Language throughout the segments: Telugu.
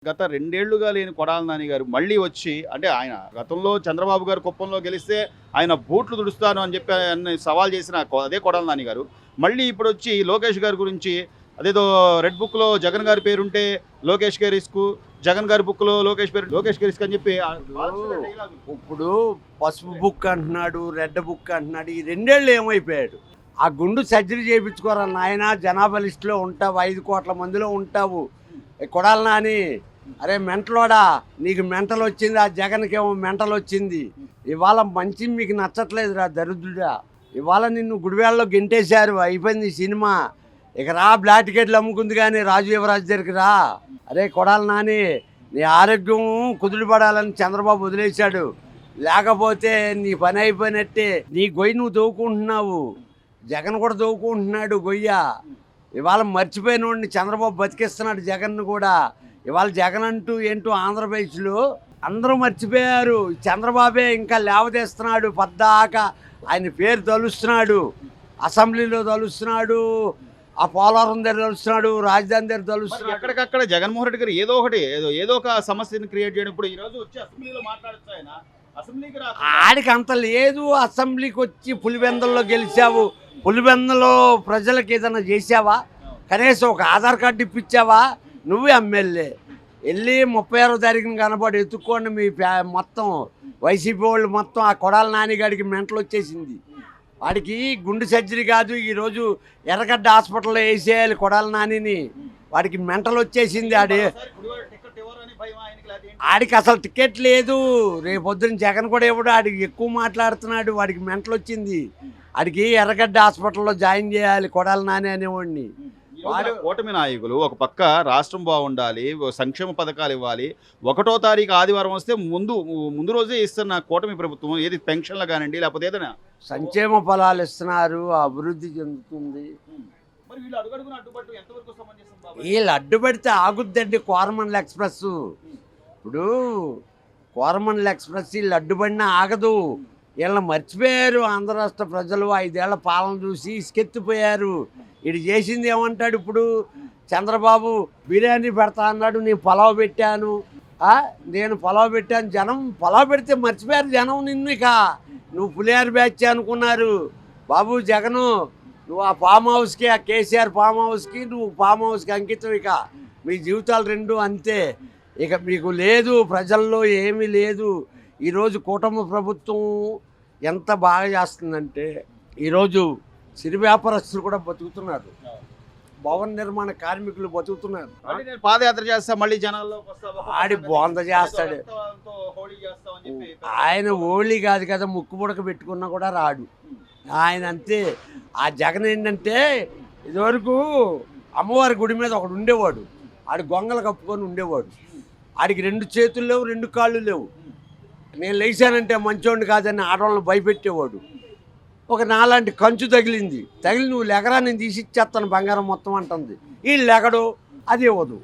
గత 2 ఏళ్లుగా లేని కొడాలి నాని గారు మళ్ళీ వచ్చి అంటే ఆయన గతంలో చంద్రబాబు గారు కుప్పంలో గెలిస్తే ఆయన బూట్లు తుడుస్తాను అని చెప్పి ఆయన్ని సవాల్ చేసిన అదే కొడాలి నాని గారు మళ్ళీ ఇప్పుడొచ్చి లోకేష్ గారి గురించి అదేదో రెడ్ బుక్‌లో జగన్ గారి పేరుంటే లోకేష్‌కే రిస్కు, జగన్ గారి బుక్‌లో లోకేష్‌కే రిస్క్ అని చెప్పి ఇప్పుడు పసుపు బుక్ అంటున్నాడు, రెడ్ బుక్ అంటున్నాడు. ఈ 2 ఏళ్ళు ఏమైపోయాడు? ఆ గుండు సర్జరీ చేయించుకోరా నాయన, జనాభా లిస్టులో ఉంటావు, 5 కోట్ల మందిలో ఉంటావు. కొడాలి నాని, అరే మెంటలోడా, నీకు మెంటల్ వచ్చింది, ఆ జగన్కి ఏమో మెంటల్ వచ్చింది. ఇవాళ మంచి మీకు నచ్చట్లేదురా దరిద్రుడా. ఇవాళ నిన్ను గుడివేళ్ళలో గెంటేశారు, అయిపోయింది సినిమా. ఇక రా, బ్లాక్ టికెట్లు అమ్ముకుంది కానీ రాజు యువరాజు దగ్గరికి రా. అరే కొడాలి నాని, నీ ఆరోగ్యం కుదురుపడాలని చంద్రబాబు వదిలేశాడు, లేకపోతే నీ పని అయిపోయినట్టే. నీ గొయ్యి నువ్వు దోవుకుంటున్నావు, జగన్ కూడా దోవుకుంటున్నాడు గొయ్య. ఇవాళ మర్చిపోయినోడిని చంద్రబాబు బతికిస్తున్నాడు జగన్ను కూడా. ఇవాళ జగన్ అంటూ ఏంటో ఆంధ్రప్రదేశ్లో అందరూ మర్చిపోయారు. చంద్రబాబే ఇంకా లేవదీస్తున్నాడు, పద్దాకా ఆయన పేరు తలుస్తున్నాడు, అసెంబ్లీలో తలుస్తున్నాడు, ఆ పోలవరం దగ్గర తలుస్తున్నాడు, రాజధాని దగ్గర తలుస్తున్నాడు. ఎక్కడికక్కడ జగన్మోహన్ రెడ్డి గారు ఏదో ఒక సమస్యను క్రియేట్ చేయడం. ఇప్పుడు ఈ రోజు వచ్చి అసెంబ్లీలో మాట్లాడచ్చు, ఆయన అసెంబ్లీకి ఆడికి అంత లేదు. అసెంబ్లీకి వచ్చి పులివెందుల్లో గెలిచావు, పులివెందులో ప్రజలకు ఏదైనా చేసావా? కనీసం ఒక ఆధార్ కార్డు ఇప్పించావా? నువ్వే ఎమ్మెల్యే వెళ్ళి 36వ తారీఖున కనబడి ఎత్తుక్కోండి. మీ మొత్తం వైసీపీ వాళ్ళు మొత్తం ఆ కొడాలి నానిగాడికి మెంటలు వచ్చేసింది. వాడికి గుండె సర్జరీ కాదు, ఈరోజు ఎర్రగడ్డ హాస్పిటల్లో వేసేయాలి కొడాలి నానిని. వాడికి మెంటలు వచ్చేసింది. ఆడికి అసలు టికెట్ లేదు. రేపొద్దున జగన్ కూడా ఇవ్వడు, ఆడికి ఎక్కువ మాట్లాడుతున్నాడు, వాడికి మెంటలు వచ్చింది. ఆడికి ఎర్రగడ్డ హాస్పిటల్లో జాయిన్ చేయాలి కొడాలి నాని అనేవాడిని. కూటమి నాయకులు ఒక పక్క రాష్ట్రం బాగుండాలి, సంక్షేమ పథకాలు ఇవ్వాలి, 1వ తారీఖు ఆదివారం వస్తే ముందు రోజే ఇస్తున్న కూటమి ప్రభుత్వం ఏది పెన్షన్లు కానివ్వండి, లేకపోతే ఏదైనా సంక్షేమ ఫలాలు ఇస్తున్నారు, అభివృద్ధి చెందుతుంది. వీళ్ళు అడ్డుపడితే ఆగుద్దండి కోరమండల్ ఎక్స్ప్రెస్. ఇప్పుడు కోరమండల్ ఎక్స్ప్రెస్ వీళ్ళు అడ్డుపడినా ఆగదు. వీళ్ళని మర్చిపోయారు ఆంధ్ర రాష్ట్ర ప్రజలు. 5 ఏళ్ల పాలన చూసి ఇసుకెత్తిపోయారు. ఇది చేసింది ఏమంటాడు ఇప్పుడు చంద్రబాబు? బిర్యానీ పెడతా అన్నాడు, నేను పలావ్ పెట్టాను, జనం పలావ్ పెడితే మర్చిపోయారు జనం నిన్ను. ఇక నువ్వు పులిహార బ్యాచ్ అనుకున్నారు. బాబు జగను, నువ్వు ఆ ఫామ్ హౌస్కి, ఆ కేసీఆర్ ఫామ్ హౌస్కి, నువ్వు ఫామ్ హౌస్కి అంకితం. ఇక మీ జీవితాలు 2 అంతే. ఇక మీకు లేదు, ప్రజల్లో ఏమీ లేదు. ఈరోజు కూటమి ప్రభుత్వం ఎంత బాగా చేస్తుందంటే, ఈరోజు సిరి వ్యాపారస్తులు కూడా బతుకుతున్నారు, భవన నిర్మాణ కార్మికులు బతుకుతున్నారు. పాదయాత్ర చేస్తా, మళ్ళీ జనాల్లో ఆడి బోంద చేస్తాడు ఆయన. ఓళ్ళి కాదు కదా, ముక్కు పుడక పెట్టుకున్నా కూడా రాడు ఆయన, అంతే. ఆ జగన్ ఏంటంటే, ఇదివరకు అమ్మవారి గుడి మీద ఒకడు ఉండేవాడు, ఆడి గొంగలు కప్పుకొని ఉండేవాడు. ఆడికి 2 చేతులు లేవు, 2 కాళ్ళు లేవు. నేను లేచానంటే మంచోడిని కాదని ఆడవాళ్ళని భయపెట్టేవాడు. ఒక నాలాంటి కంచు తగిలి నువ్వు లెగరా, నేను తీసి ఇచ్చేస్తాను బంగారం మొత్తం అంటుంది. వీళ్ళు లెగడు, అది ఇవ్వదు.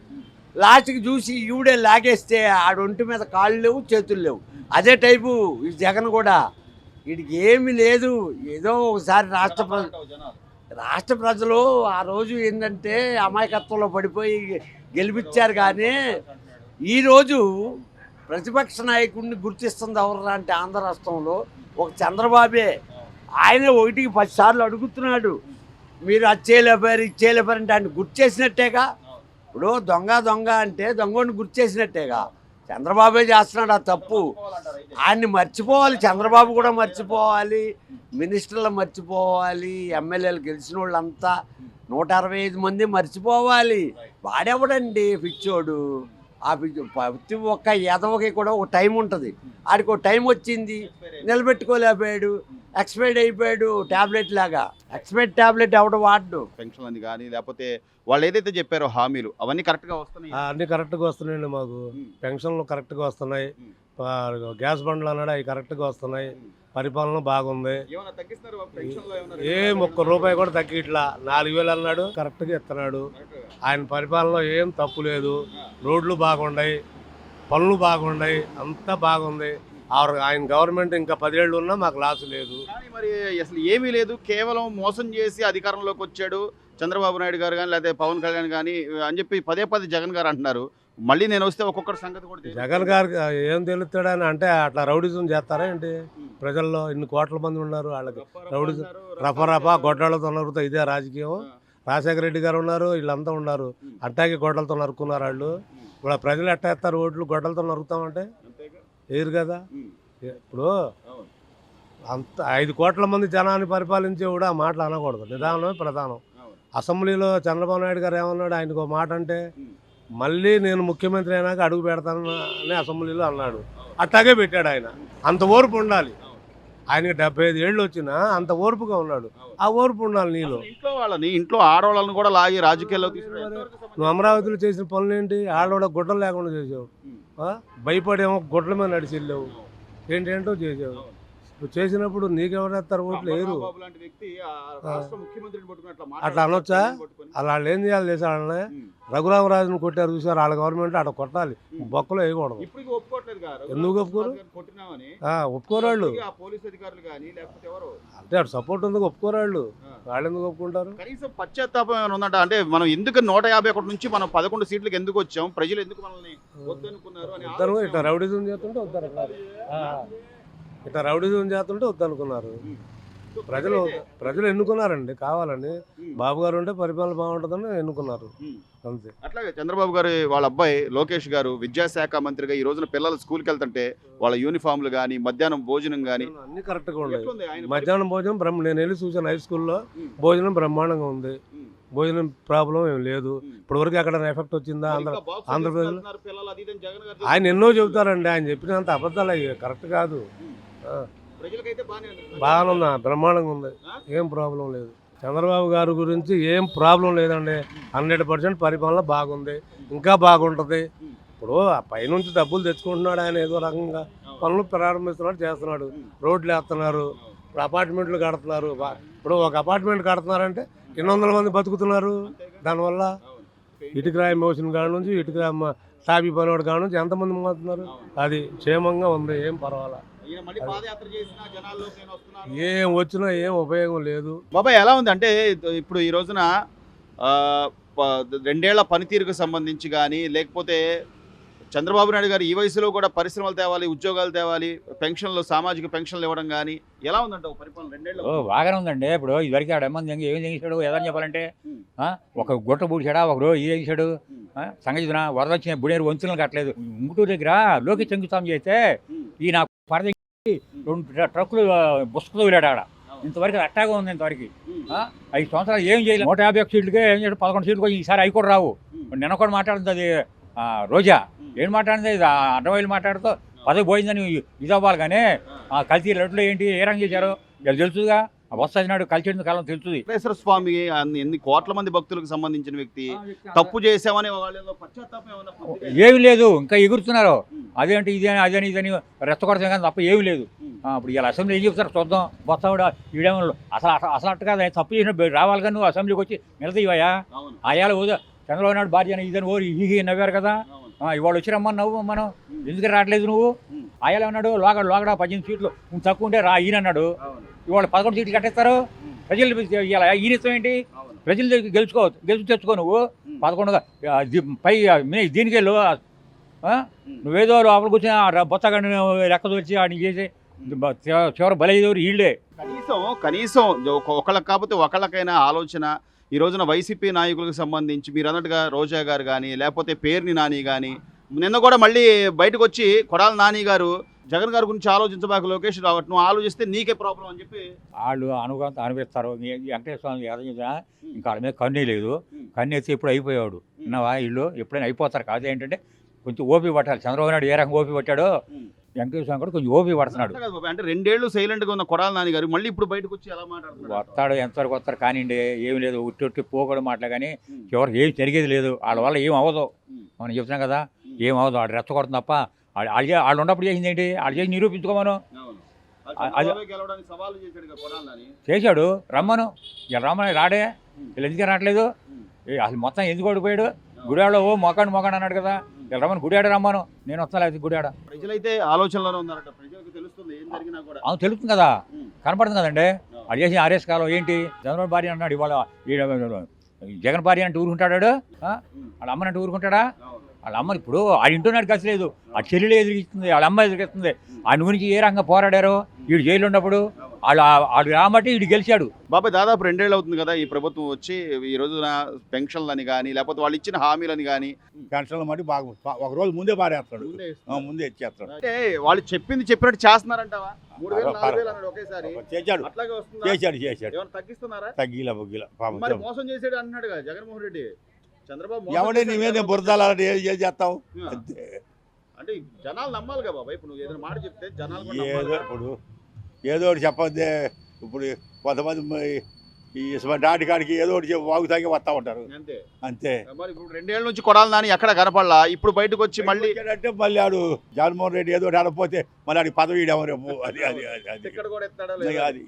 లాస్ట్కి చూసి ఈవిడే లాగేస్తే ఆడ ఒంటి మీద కాళ్ళు లేవు, చేతులు లేవు. అదే టైపు ఈ జగన్ కూడా. వీడికి ఏమీ లేదు. ఏదో ఒకసారి రాష్ట్ర ప్రజలు ఆ రోజు ఏంటంటే అమాయకత్వంలో పడిపోయి గెలిపించారు. కానీ ఈరోజు ప్రతిపక్ష నాయకుడిని గుర్తిస్తుంది ఎవరు అంటే ఆంధ్ర రాష్ట్రంలో ఒక చంద్రబాబే. ఆయన 1కి 10 సార్లు అడుగుతున్నాడు, మీరు అది చేయలేపారు, ఇది చేయలేపారు అంటే ఆయన గుర్తు చేసినట్టేగా. ఇప్పుడు దొంగ అంటే దొంగని గుర్తు చేసినట్టేగా. చంద్రబాబే చేస్తున్నాడు ఆ తప్పు. ఆయన్ని మర్చిపోవాలి, చంద్రబాబు కూడా మర్చిపోవాలి, మినిస్టర్లు మర్చిపోవాలి, ఎమ్మెల్యేలు గెలిచిన వాళ్ళంతా 165 మంది మర్చిపోవాలి. వాడెవడండి పిచ్చోడు? ఆ ప్రతి ఒక్క ఎదవకి కూడా ఒక టైం ఉంటుంది. ఆడికి ఒక టైం వచ్చింది, నిలబెట్టుకోలేకపోయాడు, ఎక్స్పైర్డ్ అయిపోయాడు. ట్యాబ్లెట్ లాగా ఎక్స్పైర్డ్ ట్యాబ్లెట్ ఎవడ వాడు. పెన్షన్ అని కానీ లేకపోతే వాళ్ళు ఏదైతే చెప్పారో హామీలు అవన్నీ కరెక్ట్గా వస్తున్నాయి. అన్నీ కరెక్ట్గా వస్తున్నాయండి. మాకు పెన్షన్లు కరెక్ట్గా వస్తున్నాయి, గ్యాస్ బండ్లు అన్నాడు అవి కరెక్ట్గా వస్తున్నాయి, పరిపాలన బాగుంది. ఏం ₹1 కూడా తగ్గిట్లా. 4000 అన్నాడు, కరెక్ట్గా ఇస్తున్నాడు. ఆయన పరిపాలనలో ఏం తప్పు లేదు. రోడ్లు బాగున్నాయి, పనులు బాగున్నాయి, అంతా బాగుంది. ఆయన గవర్నమెంట్ ఇంకా 10 ఏళ్ళు ఉన్నా మాకు లాస్ లేదు. మరి అసలు ఏమీ లేదు, కేవలం మోసం చేసి అధికారంలోకి వచ్చాడు చంద్రబాబు నాయుడు గారు కానీ లేకపోతే పవన్ కళ్యాణ్ కానీ అని చెప్పి పదే జగన్ గారు అంటున్నారు. మళ్ళీ నేను వస్తే ఒక్కొక్కటి సంగతి కూడా తెలియదు. జగన్ గారికి ఏం తెలుస్తాడని అంటే అట్లా రౌడిజం చేస్తారా ఏంటి? ప్రజల్లో ఇన్ని కోట్ల మంది ఉన్నారు, వాళ్ళకి రౌడిజం రఫా గొడ్డలతో నరుకుతా ఇదే రాజకీయం. రాజశేఖర రెడ్డి గారు ఉన్నారు, వీళ్ళంతా ఉన్నారు, అట్టాగే గొడ్డలతో నరుక్కున్నారు వాళ్ళు. ఇప్పుడు ప్రజలు ఎట్టా వేస్తారు ఓట్లు? గొడ్డలతో నరుకుతామంటే వేయరు కదా. ఇప్పుడు అంత 5 కోట్ల మంది జనాన్ని పరిపాలించే కూడా ఆ మాటలు అనకూడదు, నిదానమే ప్రధానం. అసెంబ్లీలో చంద్రబాబు నాయుడు గారు ఏమన్నాడు? ఆయనకు ఒక మాట అంటే మళ్ళీ నేను ముఖ్యమంత్రి అయినాక అడుగు పెడతాను అని అసెంబ్లీలో అన్నాడు. అట్టాగే పెట్టాడు ఆయన. అంత ఓర్పు ఉండాలి ఆయనకి. 75 ఏళ్ళు వచ్చినా అంత ఓర్పుగా ఉన్నాడు. ఆ ఓర్పు ఉండాలి నీలో. ఇంట్లో వాళ్ళని, ఇంట్లో ఆడవాళ్ళని కూడా లాగి రాజకీయాల్లో నువ్వు అమరావతిలో చేసిన పనులు ఏంటి? ఆడవాళ్ళ గుడ్డలు లేకుండా చేసావు, భయపడేమో గుడ్ల మీద నడిచి వెళ్ళావు, ఏంటేంటో చేసావు. నువ్వు చేసినప్పుడు నీకెవరేస్తారు ఓట్లు? వేరు. అట్లా అనొచ్చా? అలా వాళ్ళు ఏం చేయాలి చేసా? వాళ్ళని రఘురామరాజుని కొట్టారు చూసారు, వాళ్ళ గవర్నమెంట్ అక్కడ కొట్టాలి, బొక్కలు వేయకూడదు. ఎందుకు ఒప్పుకోరు? ఒప్పుకోరాళ్ళు అంటే అటు సపోర్ట్ ఉంది, ఒప్పుకోరాళ్ళు. వాళ్ళు ఎందుకు ఒప్పుకుంటారు? కనీసం పశ్చాత్తాపం ఏమైనా ఉందంట? అంటే మనం ఎందుకు 151 నుంచి మనం 11 సీట్లకు ఎందుకు వచ్చాం, ప్రజలు ఎందుకు మనల్ని వద్దనుకున్నారు అని వద్దను. ఇట్లా రౌడిజం చేస్తుంటే వద్దరు, ఇట్లా రౌడిజం చేస్తుంటే వద్దనుకున్నారు. ప్రజలు ఎన్నుకున్నారండి కావాలని. బాబు గారు ఉంటే పరిపాలన బాగుంటుందని ఎన్నుకున్నారు అంతే. అట్లాగే చంద్రబాబు గారు వాళ్ళ అబ్బాయి లోకేష్ గారు విద్యాశాఖ మంత్రిగా ఈ రోజున పిల్లలు స్కూల్కి వెళ్తుంటే వాళ్ళ యూనిఫామ్లు కానీ మధ్యాహ్నం భోజనం కానీ అన్ని కరెక్ట్గా ఉన్నాయి. మధ్యాహ్నం భోజనం నేను వెళ్ళి చూసాను, హై స్కూల్లో భోజనం బ్రహ్మాండంగా ఉంది, భోజనం ప్రాబ్లం ఏం లేదు. ఇప్పటివరకు ఎక్కడ ఎఫెక్ట్ వచ్చిందా ఆంధ్రప్రదేశ్? ఆయన ఎన్నో చెబుతారండి, ఆయన చెప్పినంత అబద్ధాలు అయ్యి కరెక్ట్ కాదు. బాగానే ఉందా? బ్రహ్మాండంగా ఉంది, ఏం ప్రాబ్లం లేదు. చంద్రబాబు గారి గురించి ఏం ప్రాబ్లం లేదండి. 100% పరిపాలన బాగుంది, ఇంకా బాగుంటుంది. ఇప్పుడు ఆ పైనుంచి డబ్బులు తెచ్చుకుంటున్నాడు ఆయన, ఏదో రకంగా పనులు ప్రారంభిస్తున్నాడు, చేస్తున్నాడు. రోడ్లు వేస్తున్నారు, ఇప్పుడు అపార్ట్మెంట్లు కడుతున్నారు. ఇప్పుడు ఒక అపార్ట్మెంట్ కడుతున్నారంటే 200 మంది బతుకుతున్నారు దానివల్ల. ఇటుకరాయి మోసిన కాడ నుంచి ఇటుక టాపీ పనివాడు కాడ నుంచి ఎంతమంది మోతున్నారు. అది క్షేమంగా ఉంది, ఏం పర్వాలా. ఏం వచ్చినా ఏం ఉపయోగం లేదు. బాబాయ్ ఎలా ఉంది అంటే ఇప్పుడు ఈ రోజున 2 ఏళ్ల పనితీరుకు సంబంధించి కానీ, లేకపోతే చంద్రబాబు నాయుడు గారు ఈ వయసులో కూడా పరిశ్రమలు తేవాలి, ఉద్యోగాలు తేవాలి, పెన్షన్లు, సామాజిక పెన్షన్లు ఇవ్వడం కానీ ఎలా ఉందంటే పరిపాలన 2 ఏళ్ళు? బాగానే ఉందండి. ఇప్పుడు ఇదివరకు ఆడమ్మంది ఏం చేశాడు ఏదని చెప్పాలంటే, ఒక గుట్ట పూడ్చాడా, ఒక రోజు ఇది చేశాడు. సంగతి వరద వచ్చిన బుడేరు వంతులను కట్టలేదు. ఉంగుటూరు దగ్గర లోకి శంకుస్థాపన చేస్తే ఈ నాకు పరద 2 ట్రక్కులు బుసుకుతో వెళ్ళాడు ఆడ. ఇంతవరకు అట్టాగా ఉంది. ఇంతవరకు 5 సంవత్సరాలు ఏం చేయలేదు. 151 సీట్లకే ఏం చేయడం, 11 సీట్లకు ఈసారి అవి కూడా రావు. నిన్న కూడా మాట్లాడుతుంది అది రోజా, ఏం మాట్లాడింది అడ్డవాయిలు మాట్లాడుతూ పదవి పోయిందని ఇది అవ్వాలి. కానీ కల్తీ లడ్లు ఏంటి ఏ రంగు చేశారో తెలుసుగా. వస్తాడు కలిసి కాలం తెలుస్తుంది. వెంకటేశ్వర స్వామి ఎన్ని కోట్ల మంది భక్తులకు సంబంధించిన వ్యక్తి, తప్పు చేసామని ఏమి లేదు, ఇంకా ఎగురుతున్నారు. అదేంటి ఇదని అదని ఇదని రెచ్చగొడతాం కానీ తప్ప ఏమి లేదు. ఇప్పుడు ఇలా అసెంబ్లీ ఏం చెప్తారు చూద్దాం. వస్తాడు ఈడేమో అసలు అట్టు కాదు, తప్పు చేసిన రావాలి కానీ నువ్వు అసెంబ్లీకి వచ్చి నిలదీవయా. ఆయాల చంద్రబాబు నాయుడు భార్య ఇదని ఓరి ఈ నవ్వారు కదా. ఇవాళ వచ్చి రమ్మని నవ్వు, మనం ఎందుకు రావట్లేదు నువ్వు? ఆయాలు అన్నాడు లోగడ 18 సీట్లు తక్కువ ఉంటే రా ఈయన అన్నాడు. ఇవాళ 11 సీట్లు కట్టేస్తారు. ప్రజలు ఇలా ఈయనత్వం ఏంటి? ప్రజల దగ్గర గెలుచు తెచ్చుకో. నువ్వు 11 పై దీనికి వెళ్ళు. నువ్వేదో లోపల కూర్చొని బొత్తగాడిని లెక్క వచ్చి ఆడిని చేసి చివరి బలైదోరు వీళ్ళే. కనీసం ఒకళ్ళకి కాకపోతే ఒకళ్ళకైనా ఆలోచన ఈ రోజున వైసీపీ నాయకులకు సంబంధించి మీరు అన్నట్టుగా రోజా గారు కానీ, లేకపోతే పేర్ని నాని కానీ, నిన్న కూడా మళ్ళీ బయటకు వచ్చి కొడాల నాని గారు జగన్ గారి గురించి ఆలోచించబాక లోకేష్ రావట్, నువ్వు ఆలోచిస్తే నీకే ప్రాబ్లం అని చెప్పి వాళ్ళు అనుభవంతో అనిపిస్తారు. వెంకటేశ్వర స్వామి ఎదగించినా ఇంకా వాళ్ళ మీద కన్నే లేదు. కన్ను ఎత్తి ఎప్పుడు అయిపోయాడు విన్నావా? వీళ్ళు ఎప్పుడైనా అయిపోతారు. కాదు ఏంటంటే కొంచెం ఓపి పట్టాలి. చంద్రబాబు నాయుడు ఏ రకంగా ఓపి పట్టాడో వెంకటేశ్వర స్వామి కూడా కొంచెం ఓపి పడుతున్నాడు. అంటే 2 ఏళ్ళు సైలెంట్గా ఉన్న కొడాల నాని గారు మళ్ళీ ఇప్పుడు బయటకు వచ్చి ఎలా మాట్లాడుతున్నారు? వస్తాడు, ఎంతవరకు వస్తారు కానివ్వండి, ఏమి లేదు. ఉట్టి పోకూడదు మాటలే కానీ చివరికి ఏం జరిగేది లేదు. వాళ్ళ వల్ల ఏం అవ్వదు. మనం చెప్తున్నాం కదా, ఏం అవ్వదు. వాడు రెచ్చగొడుతుంది తప్ప వాళ్ళు ఉన్నప్పుడు చేసింది ఏంటి? వాళ్ళు చేసి నిరూపించుకోమను. చేశాడు, రమ్మను. ఇలా రమ్మని రాడే, వీళ్ళు ఎందుకే రావట్లేదు? అసలు మొత్తం ఎందుకు ఓడిపోయాడు? గుడివాడలో మొకాడు అన్నాడు కదా, ఇలా రమ్మని గుడివాడ రమ్మను. నేను వస్తాను లేకపోతే గుడివాడ. ప్రజలైతే ఆలోచనలోనే ఉన్నారట, ప్రజలకు తెలుస్తుంది ఏం జరిగినా కూడా. అవును తెలుస్తుంది కదా, కనపడుతుంది కదండి. అది చేసి ఆర్ఎస్ కాలం ఏంటి? చంద్రబాబు భార్య అన్నాడు, ఇవాళ జగన్ భార్య అంటే ఊరుకుంటాడు. వాళ్ళ అమ్మనంటే ఊరుకుంటాడా? వాళ్ళ అమ్మ ఇప్పుడు ఆడింటున్నాడు గతి లేదు, ఆ చెల్లెలు ఎదిరిస్తుంది, వాళ్ళ అమ్మ ఎదిరిస్తుంది. ఆయన గురించి ఏ రంగం పోరాడారో వీడు జైలు ఉన్నప్పుడు ఆడు రాబట్టి వీడు గెలిచాడు. బాబాయ్ దాదాపు 2 ఏళ్ళు అవుతుంది కదా ఈ ప్రభుత్వం వచ్చి, ఈ రోజున పెన్షన్లని కానీ లేకపోతే వాళ్ళు ఇచ్చిన హామీలని కానీ పెన్షన్లు మట్టి బాగా ఒక రోజు ముందే పారేస్తాడు, ముందే ఇచ్చేస్తాడు. అంటే వాళ్ళు చెప్పింది చెప్పినట్టు చేస్తున్నారంటావా? 3,000 4,000 అన్నాడు ఒకేసారి, చేశాడు అట్లాగే వస్తుందా? చేశాడు ఏమైనా తగ్గిస్తున్నారా? తగ్గిలా బొగ్గిలా పాపం. మరి మోసం చేసాడు అంటున్నాడు కదా జగన్మోహన్ రెడ్డి. చంద్రబాబు మోసం ఎవడే నీ మీద చేశాడు. బురదాలంటే ఏం చేస్తావు? ఆ. అంతే. అంటే జనాలు నమ్మాలి కదా బాబాయ్. ఇప్పుడు నువ్వు ఏదైనా మాట చెప్తే జనాలు కూడా ఏదో నమ్మాలి కదా. ఇప్పుడు ఏదో ఒకటి చెప్పద్దే. ఇప్పుడు కొంతమంది ఈ నాటికాడికి ఏదో ఒకటి చెప్పి వాగు తాగి వస్తూ ఉంటారు, అంతే. అంతే. మరి ఇప్పుడు 2 ఏళ్ళ నుంచి కొడాలి నాని ఎక్కడ కనపడలా, ఇప్పుడు బయటకు వచ్చి మళ్ళీ అంటే మళ్ళీ ఆడు జగన్మోహన్ రెడ్డి ఏదో ఒకటి ఆడపోతే మళ్ళీ ఆడికి పదవి ఇవ్వడమో రేపు. అది అది అది అది ఇక్కడ కూడా ఎత్తాడా లేదా? అది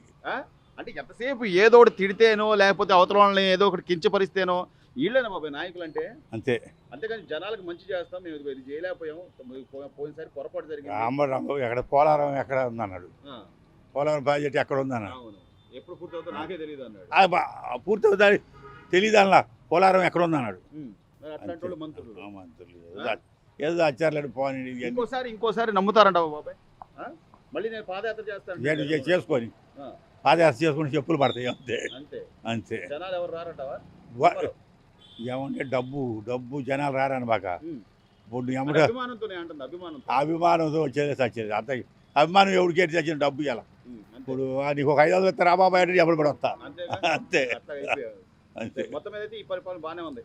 అంటే ఎంతసేపు ఏదో ఒకటి తిడితేనో లేకపోతే అవతల వాళ్ళని ఏదో ఒకటి కించపరిస్తేనో వీళ్ళేనా బాబాయ్ నాయకులు అంటే? అంతే. అంతేగాని జనాలకు మంచి చేస్తాం మేము ఇది చేయలేకపోయాం, పోయినసారి పొరపాటు జరిగింది. రామరావు ఎక్కడ పోలారం ఎక్కడ ఉందన్నాడు, ఆ, పోలారం ప్రాజెక్ట్ ఎక్కడ ఉందన్నాడు. అవును. ఎప్పుడు పూర్తవుతుందో నాకే తెలియదు అన్నాడు. పూర్తవుతుంది తెలియదు అలా. పోలారం ఎక్కడ ఉందన్నాడు. మరి అట్లాంటి వాళ్ళు మంత్రులు. మంత్రులు ఏదో అచ్చారులేడు పోనీ. ఇంకోసారి నమ్ముతారంటావా బాబాయ్? మళ్ళీ నేను పాదయాత్ర చేస్తాను చేసుకొని పాదయాత్ర చేసుకొని చెప్పులు పడతాయి, అంతే అంతే. అంతే. జనాలు ఎవరు రారంటావా? ఏమంటే డబ్బు జనాలు రారని బాక. ఇప్పుడు ఏమంటే అభిమానంతోనే అంటుంది, అభిమానంతో వచ్చేది చచ్చేది అంత. అభిమానం ఎవరికి ఎట్టి చచ్చిన డబ్బు ఇలా. ఇప్పుడు నీకు ఒక 500 ఇస్తే రాబాబాయ్ అంటే ఎప్పుడు పడి వస్తా, అంతే అంతే. అంతే. మొత్తం మీద అయితే ఈ పరిపాలన బాగానే ఉంది.